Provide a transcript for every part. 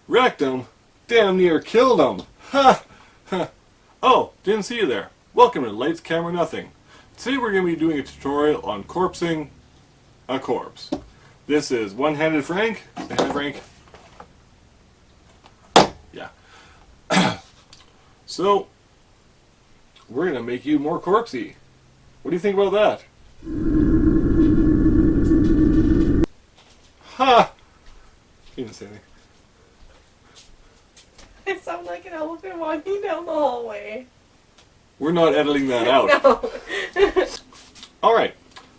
Wrecked him? Damn near killed him. Ha! Ha! Oh, didn't see you there. Welcome to Lights, Camera, Nothing. Today we're going to be doing a tutorial on corpsing a corpse. This is One-Handed Frank. Say hi, Frank. Yeah. So, we're going to make you more corpsey. What do you think about that? Ha! You didn't say anything. I sound like an elephant walking down the hallway. We're not editing that out. No. Alright,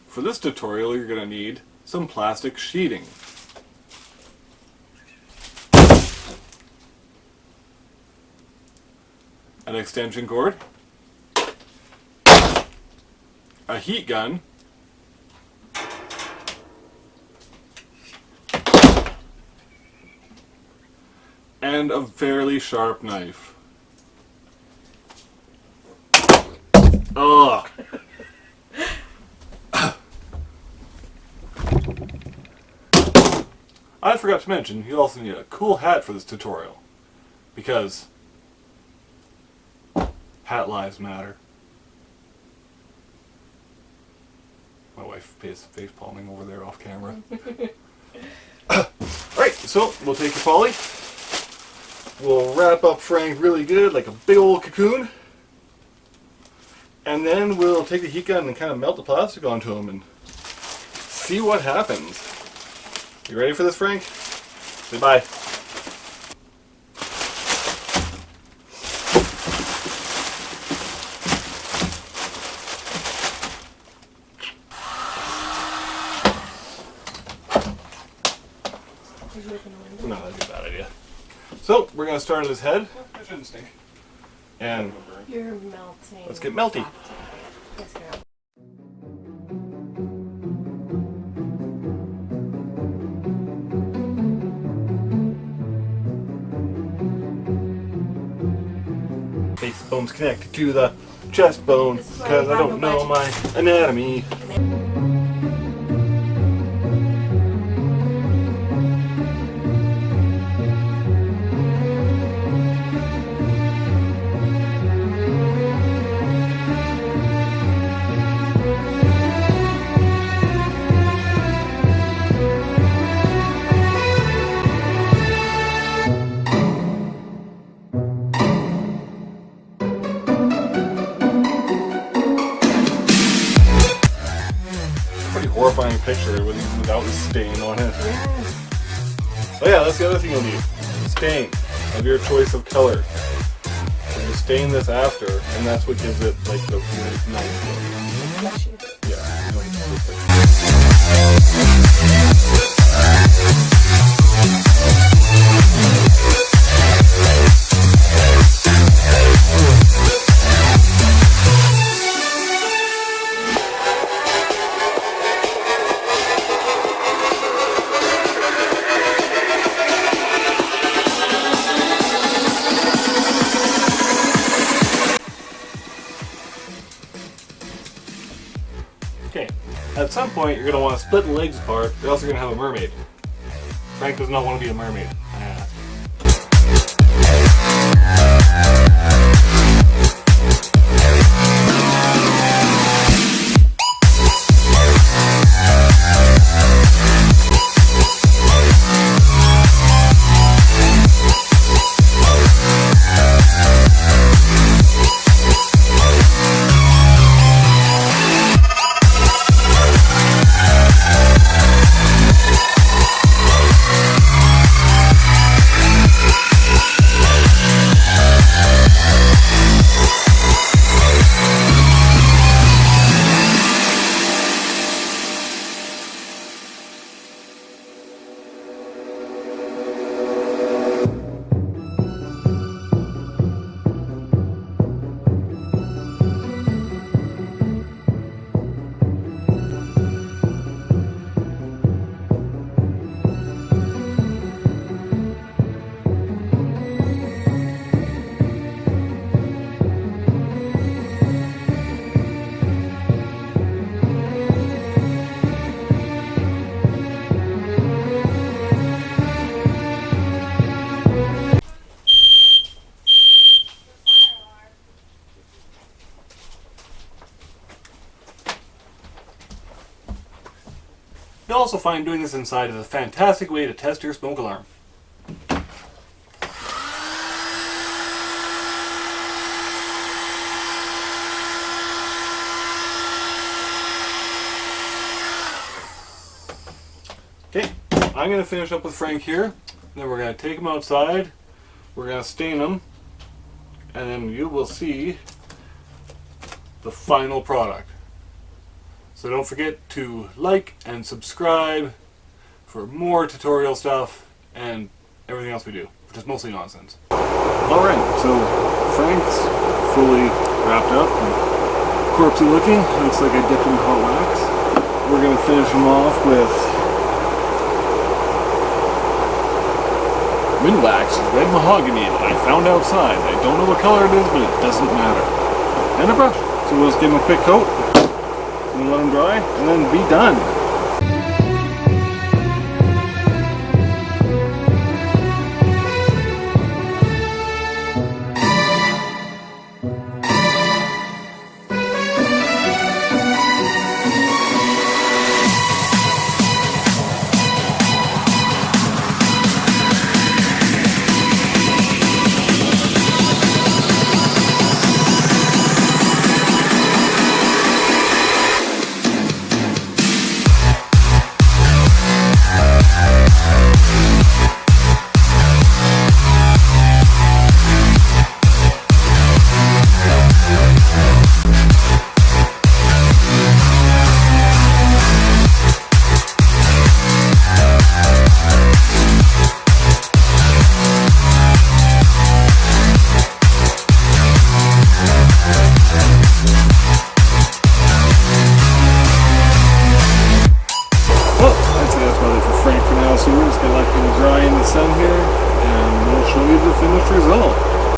for this tutorial you're going to need some plastic sheeting. An extension cord. A heat gun. And a fairly sharp knife. Ugh. I forgot to mention, you also need a cool hat for this tutorial. Because hat lives matter. My wife is face palming over there off camera. Alright, so we'll take your poly. We'll wrap up Frank really good, like a big old cocoon. And then we'll take the heat gun and kind of melt the plastic onto him and see what happens. You ready for this, Frank? Say bye. No, that'd be a bad idea. So, we're going to start at his head. That shouldn't stink. And You're melting. let's get melty. Yes, girl. Face bone's connected to the chest bone because I don't know my anatomy. Horrifying picture without a stain on it. Oh yeah, that's the other thing you'll need. Stain of your choice of color. So you stain this after, and that's what gives it like the really nice look. Yeah, you don't need to look Okay, at some point you're going to want to split the legs apart, or else you're going to have a mermaid. Frank does not want to be a mermaid. You'll also find doing this inside is a fantastic way to test your smoke alarm. Okay, I'm going to finish up with Frank here. Then we're going to take them outside. We're going to stain them. And then you will see the final product. So don't forget to like and subscribe for more tutorial stuff and everything else we do, which is mostly nonsense. Alright, so Frank's fully wrapped up and corpsey looking. Looks like I dipped him in hot wax. We're going to finish him off with wind wax, red mahogany that I found outside. I don't know what color it is, but it doesn't matter. And a brush. So we'll just give him a quick coat, and let him dry, and then be done. So we're just going to let them dry in the sun here, and we'll show you the finished result.